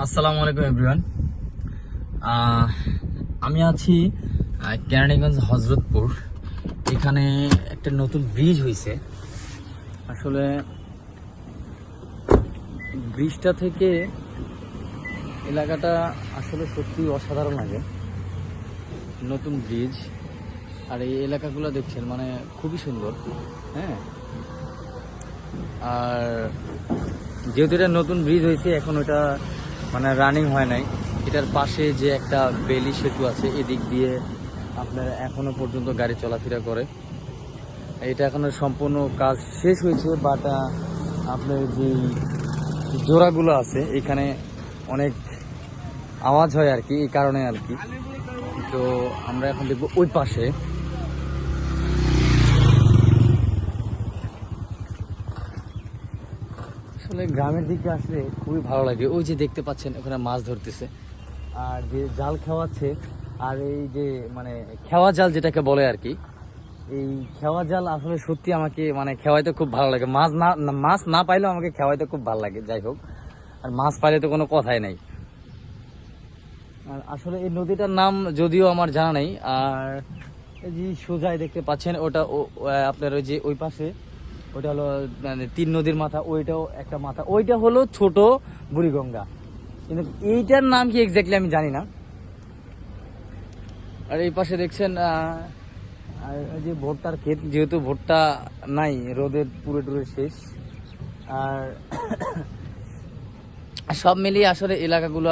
আসসালামু আলাইকুম এভরিওয়ান। আমি আছি কেরানীগঞ্জ হজরতপুর। এখানে একটা নতুন ব্রিজ হয়েছে। আসলে ব্রিজটা থেকে এলাকাটা আসলে সত্যি অসাধারণ লাগে। নতুন ব্রিজ আর এই এলাকাগুলো দেখছেন, মানে খুবই সুন্দর। হ্যাঁ, আর যেহেতু এটা নতুন ব্রিজ হয়েছে, এখন ওটা মানে রানিং হয় নাই। এটার পাশে যে একটা বেলি সেতু আছে, এদিক দিয়ে আপনার এখনো পর্যন্ত গাড়ি চলাফেরা করে। এটা এখনো সম্পূর্ণ কাজ শেষ হয়েছে, বাট আপনার যে জোড়াগুলো আছে এখানে অনেক আওয়াজ হয় আর কি, এই কারণে আর কি। তো আমরা এখন দেখবো ওই পাশে। আসলে গ্রামের দিকে আসলে খুবই ভালো লাগে। ওই যে দেখতে পাচ্ছেন ওখানে মাছ ধরতেছে, আর যে জাল খাওয়াচ্ছে, আর এই যে মানে খেওয়া জাল যেটাকে বলে আর কি, এই খেওয়া জাল আসলে সত্যি আমাকে মানে খেওয়াইতে খুব ভালো লাগে। মাছ না পাইলেও আমাকে খেওয়াইতে খুব ভালো লাগে। যাই হোক, আর মাছ পাইলে তো কোনো কথাই নাই। আর আসলে এই নদীটার নাম যদিও আমার জানা নেই। আর এই যে সোজাই দেখতে পাচ্ছেন ওটা আপনার ওই যে ওই পাশে ওইটা হলো মানে তিন নদীর মাথা, ওইটাও একটা মাথা, ওইটা হলো ছোট বুড়িগঙ্গা। কিন্তু এইটার নাম কি এক্স্যাক্টলি আমি জানি না। আর এই পাশে দেখছেন আর ওই যে ভুট্টার ক্ষেত, যেহেতু ভুট্টা নাই, রোদের পুরো টুরে শেষ। আর সব মিলিয়ে আসলে এলাকাগুলো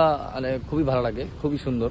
খুবই ভালো লাগে, খুবই সুন্দর।